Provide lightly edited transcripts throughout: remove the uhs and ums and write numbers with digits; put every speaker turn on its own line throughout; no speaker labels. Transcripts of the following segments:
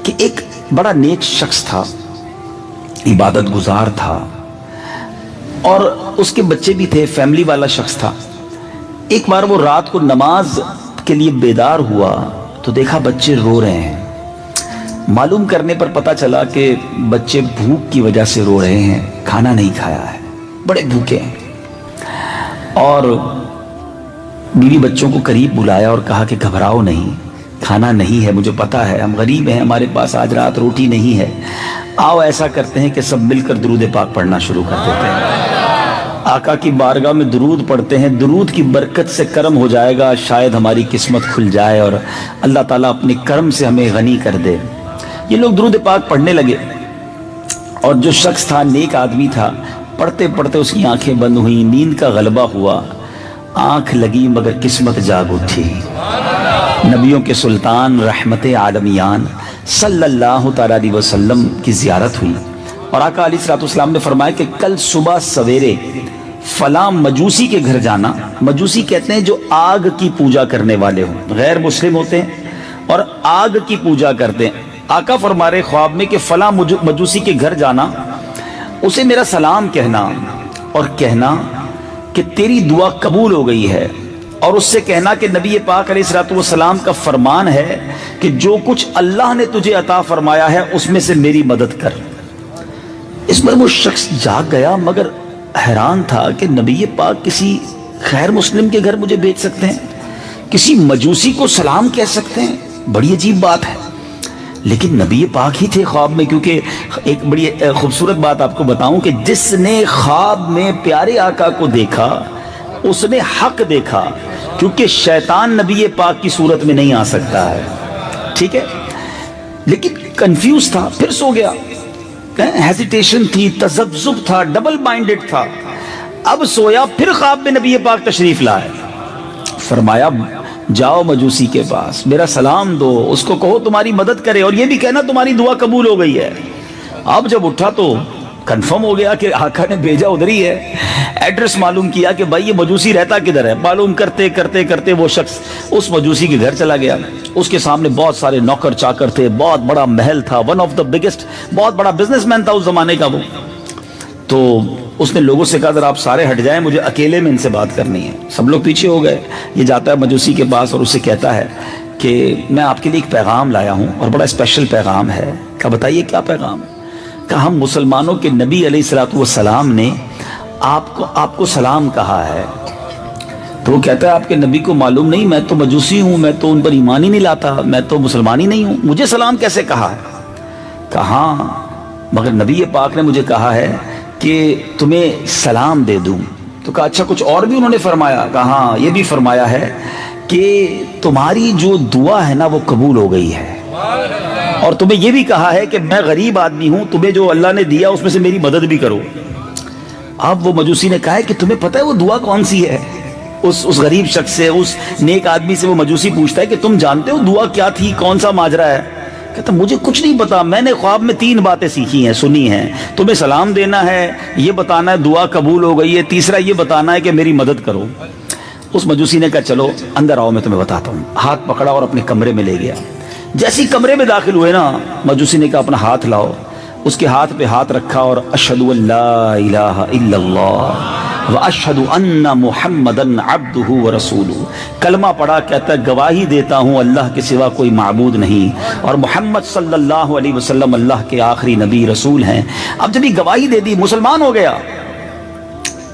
کہ ایک بڑا نیک شخص تھا، عبادت گزار تھا، اور اس کے بچے بھی تھے، فیملی والا شخص تھا۔ ایک بار وہ رات کو نماز کے لیے بیدار ہوا تو دیکھا بچے رو رہے ہیں۔ معلوم کرنے پر پتا چلا کہ بچے بھوک کی وجہ سے رو رہے ہیں، کھانا نہیں کھایا ہے، بڑے بھوکے ہیں۔ اور بیوی بچوں کو قریب بلایا اور کہا کہ گھبراؤ نہیں، کھانا نہیں ہے، مجھے پتا ہے ہم غریب ہیں، ہمارے پاس آج رات روٹی نہیں ہے، آؤ ایسا کرتے ہیں کہ سب مل کر درود پاک پڑھنا شروع کر دیتے ہیں، آقا کی بارگاہ میں درود پڑھتے ہیں، درود کی برکت سے کرم ہو جائے گا، شاید ہماری قسمت کھل جائے اور اللہ تعالیٰ اپنے کرم سے ہمیں غنی کر دے۔ یہ لوگ درود پاک پڑھنے لگے، اور جو شخص تھا نیک آدمی تھا، پڑھتے پڑھتے اس کی آنکھیں بند ہوئیں، نیند کا غلبہ ہوا، آنکھ لگی مگر قسمت جاگ اٹھی۔ نبیوں کے سلطان رحمت عالمیان صلی اللہ تعالیٰ علیہ وسلم کی زیارت ہوئی، اور آقا علیہ السلام نے فرمایا کہ کل صبح سویرے فلاں مجوسی کے گھر جانا۔ مجوسی کہتے ہیں جو آگ کی پوجا کرنے والے ہوں، غیر مسلم ہوتے ہیں اور آگ کی پوجا کرتے ہیں۔ آقا فرما رہے خواب میں کہ فلاں مجوسی کے گھر جانا، اسے میرا سلام کہنا اور کہنا کہ تیری دعا قبول ہو گئی ہے، اور اس سے کہنا کہ نبی پاک علیہ السلام کا فرمان ہے کہ جو کچھ اللہ نے تجھے عطا فرمایا ہے اس میں سے میری مدد کر۔ اس پر وہ شخص جاگ گیا، مگر حیران تھا کہ نبی پاک کسی غیر مسلم کے گھر مجھے بھیج سکتے ہیں، کسی مجوسی کو سلام کہہ سکتے ہیں، بڑی عجیب بات ہے۔ لیکن نبی پاک ہی تھے خواب میں، کیونکہ ایک بڑی خوبصورت بات آپ کو بتاؤں کہ جس نے خواب میں پیارے آقا کو دیکھا اس نے حق دیکھا، کیونکہ شیطان نبی پاک کی صورت میں نہیں آ سکتا ہے، ٹھیک ہے؟ لیکن کنفیوز تھا، پھر سو گیا، ہیزیٹیشن تھی، تذبذب تھا، ڈبل مائنڈڈ تھا۔ اب سویا، پھر خواب میں نبی پاک تشریف لائے، فرمایا جاؤ مجوسی کے پاس، میرا سلام دو، اس کو کہو تمہاری مدد کرے، اور یہ بھی کہنا تمہاری دعا قبول ہو گئی ہے۔ اب جب اٹھا تو کنفرم ہو گیا کہ آقا نے بھیجا ادھر ہی ہے۔ ایڈریس معلوم کیا کہ بھائی یہ مجوسی رہتا کدھر ہے، معلوم کرتے کرتے کرتے وہ شخص اس مجوسی کے گھر چلا گیا۔ اس کے سامنے بہت سارے نوکر چاکر تھے، بہت بڑا محل تھا، ون آف دا بگیسٹ، بہت بڑا بزنس مین تھا اس زمانے کا وہ۔ تو اس نے لوگوں سے کہا ذرا آپ سارے ہٹ جائیں، مجھے اکیلے میں ان سے بات کرنی ہے۔ سب لوگ پیچھے ہو گئے۔ یہ جاتا ہے مجوسی کے پاس اور اسے کہتا ہے کہ میں آپ کے لیے ایک پیغام لایا ہوں، اور بڑا اسپیشل پیغام ہے۔ کہا بتائیے کیا پیغام ہے؟ کہا ہم مسلمانوں کے نبی علیہ السلام نے آپ کو سلام کہا ہے۔ تو وہ کہتا ہے آپ کے نبی کو معلوم نہیں، میں تو مجوسی ہوں، میں تو ان پر ایمان ہی نہیں لاتا، میں تو مسلمان ہی نہیں ہوں، مجھے سلام کیسے کہا ہے؟ کہا مگر نبی پاک نے مجھے کہا ہے کہ تمہیں سلام دے دوں۔ تو کہا اچھا کچھ اور بھی انہوں نے فرمایا؟ کہا ہاں یہ بھی فرمایا ہے کہ تمہاری جو دعا ہے نا وہ قبول ہو گئی ہے، اور تمہیں یہ بھی کہا ہے کہ میں غریب آدمی ہوں، تمہیں جو اللہ نے دیا اس میں سے میری مدد بھی کرو۔ اب وہ مجوسی نے کہا ہے کہ تمہیں پتہ ہے وہ دعا کون سی ہے؟ اس غریب شخص سے، اس نیک آدمی سے وہ مجوسی پوچھتا ہے کہ تم جانتے ہو دعا کیا تھی، کون سا ماجرا ہے؟ کہتا مجھے کچھ نہیں پتا، میں نے خواب میں 3 باتیں سیکھی ہیں، سنی ہیں، تمہیں سلام دینا ہے، یہ بتانا ہے دعا قبول ہو گئی ہے، تیسرا یہ بتانا ہے کہ میری مدد کرو۔ اس مجوسی نے کہا چلو اندر آؤ میں تمہیں بتاتا ہوں۔ ہاتھ پکڑا اور اپنے کمرے میں لے گیا۔ جیسی کمرے میں داخل ہوئے نا، مجوسی نے کہا اپنا ہاتھ لاؤ۔ اس کے ہاتھ پہ ہاتھ رکھا اور اشہد ان لا الہ الا اللہ واشہد ان محمدا عبدہ ورسولہ، کلمہ پڑھا، کہتا ہے گواہی دیتا ہوں اللہ کے سوا کوئی معبود نہیں، اور محمد صلی اللہ علیہ وسلم اللہ کے آخری نبی رسول ہیں۔ اب جب یہ گواہی دے دی، مسلمان ہو گیا،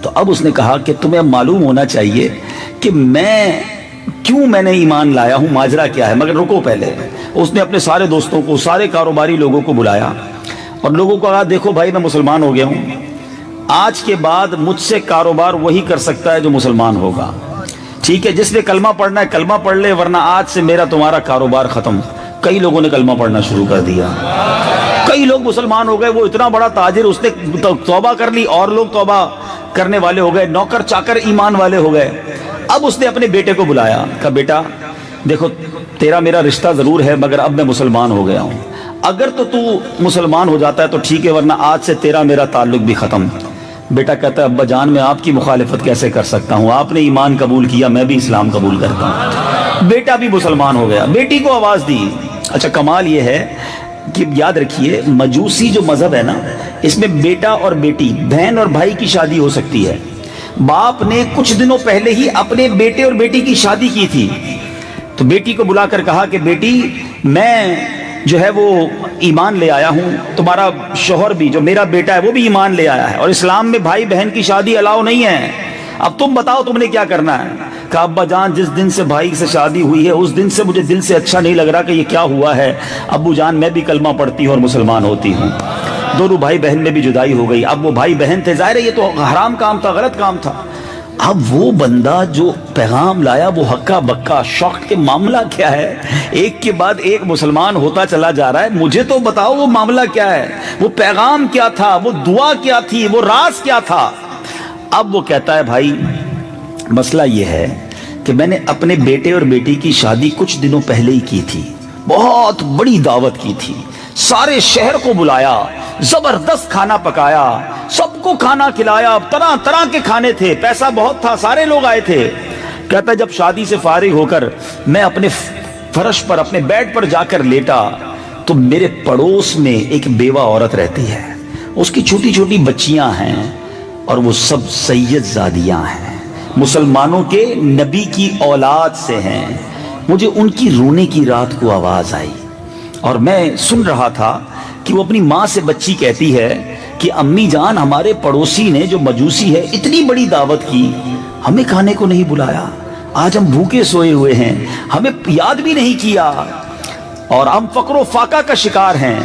تو اب اس نے کہا کہ تمہیں معلوم ہونا چاہیے کہ میں نے ایمان لایا ہوں، ماجرا کیا ہے، مگر رکو پہلے۔ اس نے اپنے سارے دوستوں کو، سارے کاروباری لوگوں کو بلایا اور لوگوں کو کہا دیکھو بھائی میں مسلمان ہو گیا ہوں، آج کے بعد مجھ سے کاروبار وہی کر سکتا ہے جو مسلمان ہوگا، ٹھیک ہے؟ جس نے کلمہ پڑھنا ہے کلمہ پڑھ لے، ورنہ آج سے میرا تمہارا کاروبار ختم۔ کئی لوگوں نے کلمہ پڑھنا شروع کر دیا، کئی لوگ مسلمان ہو گئے۔ وہ اتنا بڑا تاجر، اس نے توبہ کر لی، اور لوگ توبہ کرنے والے ہو گئے، نوکر چاکر ایمان والے ہو گئے۔ اب اس نے اپنے بیٹے کو بلایا، کہا بیٹا دیکھو تیرا میرا رشتہ ضرور ہے، مگر اب میں مسلمان ہو گیا ہوں، اگر تو مسلمان ہو جاتا ہے تو ٹھیک ہے، ورنہ آج سے تیرا میرا تعلق بھی ختم۔ بیٹا کہتا ہے ابا جان میں آپ کی مخالفت کیسے کر سکتا ہوں، آپ نے ایمان قبول کیا، میں بھی اسلام قبول کرتا ہوں۔ بیٹا بھی مسلمان ہو گیا۔ بیٹی کو آواز دی۔ اچھا کمال یہ ہے کہ یاد رکھیے مجوسی جو مذہب ہے نا، اس میں بیٹا اور بیٹی، بہن اور بھائی کی شادی ہو سکتی ہے۔ باپ نے کچھ دنوں پہلے ہی اپنے بیٹے اور بیٹی کی شادی کی تھی، تو بیٹی کو بلا کر کہا کہ بیٹی میں جو ہے وہ ایمان لے آیا ہوں، تمہارا شوہر بھی جو میرا بیٹا ہے وہ بھی ایمان لے آیا ہے، اور اسلام میں بھائی بہن کی شادی الاؤ نہیں ہے، اب تم بتاؤ تم نے کیا کرنا ہے۔ کہا ابا جان جس دن سے بھائی سے شادی ہوئی ہے اس دن سے مجھے دل سے اچھا نہیں لگ رہا کہ یہ کیا ہوا ہے، ابو جان میں بھی کلمہ پڑھتی ہوں اور مسلمان ہوتی ہوں۔ دونوں بھائی بہن میں بھی جدائی ہو گئی۔ اب وہ بھائی بہن تھے، ظاہر ہے یہ تو حرام کام تھا، غلط کام تھا۔ اب وہ بندہ جو پیغام لایا وہ ہکا بکا شوق کے معاملہ کیا ہے، ایک کے بعد ایک مسلمان ہوتا چلا جا رہا ہے، مجھے تو بتاؤ وہ معاملہ کیا ہے، وہ پیغام کیا تھا، وہ دعا کیا تھی، وہ راز کیا تھا۔ اب وہ کہتا ہے بھائی مسئلہ یہ ہے کہ میں نے اپنے بیٹے اور بیٹی کی شادی کچھ دنوں پہلے ہی کی تھی، بہت بڑی دعوت کی تھی، سارے شہر کو بلایا، زبردست کھانا پکایا، سب کو کھانا کھلایا، طرح طرح کے کھانے تھے، پیسہ بہت تھا، سارے لوگ آئے تھے۔ کہتا ہے جب شادی سے فارغ ہو کر میں اپنے فرش پر اپنے بیڈ پر جا کر لیٹا تو میرے پڑوس میں ایک بیوہ عورت رہتی ہے، اس کی چھوٹی چھوٹی بچیاں ہیں اور وہ سب سید زادیاں ہیں، مسلمانوں کے نبی کی اولاد سے ہیں۔ مجھے ان کی رونے کی رات کو آواز آئی اور میں سن رہا تھا کہ وہ اپنی ماں سے بچی کہتی ہے کہ امی جان ہمارے پڑوسی نے جو مجوسی ہے اتنی بڑی دعوت کی، ہمیں کھانے کو نہیں بلایا، آج ہم بھوکے سوئے ہوئے ہیں، ہمیں یاد بھی نہیں کیا اور ہم فقر و فاقہ کا شکار ہیں۔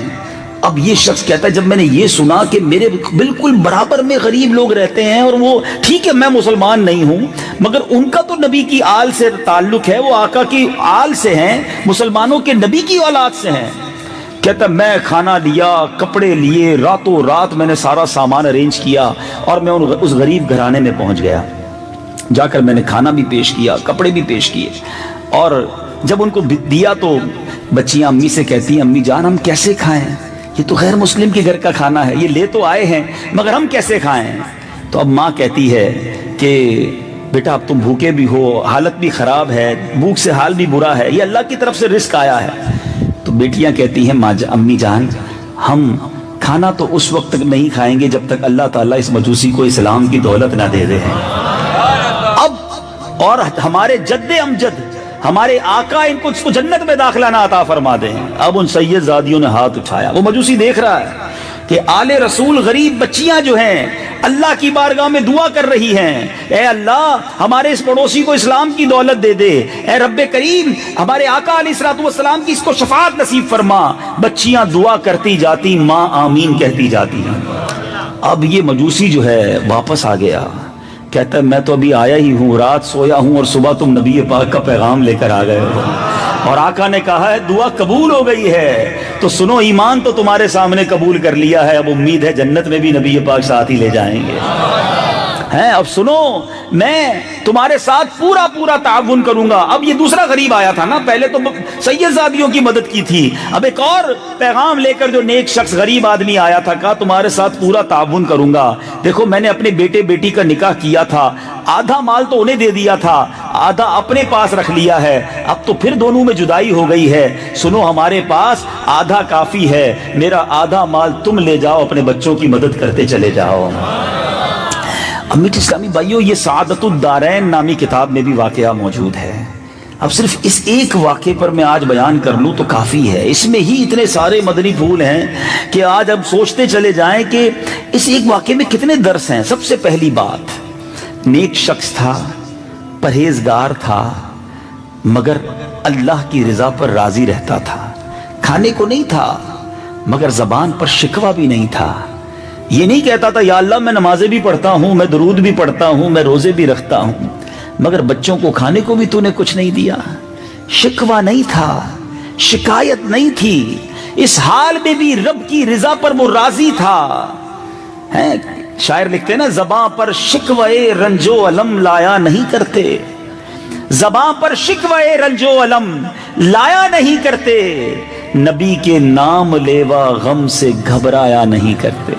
اب یہ شخص کہتا ہے جب میں نے یہ سنا کہ میرے بالکل برابر میں غریب لوگ رہتے ہیں اور وہ ٹھیک ہے میں مسلمان نہیں ہوں مگر ان کا تو نبی کی آل سے تعلق ہے، وہ آقا کی آل سے ہیں، مسلمانوں کے نبی کی اولاد سے ہیں۔ کہتا میں کھانا لیا، کپڑے لیے، راتوں رات میں نے سارا سامان ارینج کیا اور میں اس غریب گھرانے میں پہنچ گیا، جا کر میں نے کھانا بھی پیش کیا، کپڑے بھی پیش کیے، اور جب ان کو دیا تو بچیاں امی سے کہتی ہیں امی جان ہم کیسے کھائیں، یہ تو غیر مسلم کے گھر کا کھانا ہے، یہ لے تو آئے ہیں مگر ہم کیسے کھائیں۔ تو اب ماں کہتی ہے کہ بیٹا اب تم بھوکے بھی ہو، حالت بھی خراب ہے، بھوک سے حال بھی برا ہے، یہ اللہ کی طرف سے رزق آیا ہے۔ تو بیٹیاں کہتی ہیں امی جان ہم کھانا تو اس وقت تک نہیں کھائیں گے جب تک اللہ تعالیٰ اس مجوسی کو اسلام کی دولت نہ دے دے۔ اب اور ہمارے جد امجد ہمارے آقا ان کو اس کو جنت میں داخلہ نہ عطا فرما دیں۔ اب ان سید زادیوں نے ہاتھ اٹھایا، وہ مجوسی دیکھ رہا ہے کہ آل رسول غریب بچیاں جو ہیں اللہ کی بارگاہ میں دعا کر رہی ہیں، اے اللہ ہمارے اس پڑوسی کو اسلام کی دولت دے دے، اے رب کریم ہمارے آقا علیہ الصلوۃ والسلام کی اس کو شفاعت نصیب فرما۔ بچیاں دعا کرتی جاتی، ماں آمین کہتی جاتی ہیں۔ اب یہ مجوسی جو ہے واپس آ گیا، کہتا ہے میں تو ابھی آیا ہی ہوں، رات سویا ہوں اور صبح تم نبی پاک کا پیغام لے کر آ گئے ہو اور آقا نے کہا ہے دعا قبول ہو گئی ہے، تو سنو ایمان تو تمہارے سامنے قبول کر لیا ہے، اب امید ہے جنت میں بھی نبی پاک ساتھ ہی لے جائیں گے۔ اب سنو میں تمہارے ساتھ پورا پورا تعاون کروں گا۔ اب یہ دوسرا غریب آیا تھا نا، پہلے تو سید زادیوں کی مدد کی تھی، اب ایک اور پیغام لے کر جو نیک شخص غریب آدمی آیا تھا، کہا تمہارے ساتھ پورا تعاون کروں گا، دیکھو میں نے اپنے بیٹے بیٹی کا نکاح کیا تھا، آدھا مال تو انہیں دے دیا تھا، آدھا اپنے پاس رکھ لیا ہے، اب تو پھر دونوں میں جدائی ہو گئی ہے، سنو ہمارے پاس آدھا کافی ہے، میرا آدھا مال تم لے جاؤ، اپنے بچوں کی مدد کرتے چلے جاؤ۔ امیت اسلامی بھائیو یہ سعادت الدارین نامی کتاب میں بھی واقعہ موجود ہے۔ اب صرف اس ایک واقعے پر میں آج بیان کر لوں تو کافی ہے، اس میں ہی اتنے سارے مدنی پھول ہیں کہ آج اب سوچتے چلے جائیں کہ اس ایک واقعے میں کتنے درس ہیں۔ سب سے پہلی بات، نیک شخص تھا، پرہیزگار تھا، مگر اللہ کی رضا پر راضی رہتا تھا، کھانے کو نہیں تھا مگر زبان پر شکوہ بھی نہیں تھا، یہ نہیں کہتا تھا یا اللہ میں نمازیں بھی پڑھتا ہوں، میں درود بھی پڑھتا ہوں، میں روزے بھی رکھتا ہوں، مگر بچوں کو کھانے کو بھی تو نے کچھ نہیں دیا۔ شکوہ نہیں تھا، شکایت نہیں تھی، اس حال میں بھی رب کی رضا پر وہ راضی تھا۔ شاعر لکھتے ہیں نا، زباں پر شکوے رنج و علم لایا نہیں کرتے، زباں پر شکوے رنج و علم لایا نہیں کرتے، نبی کے نام لیوا غم سے گھبرایا نہیں کرتے۔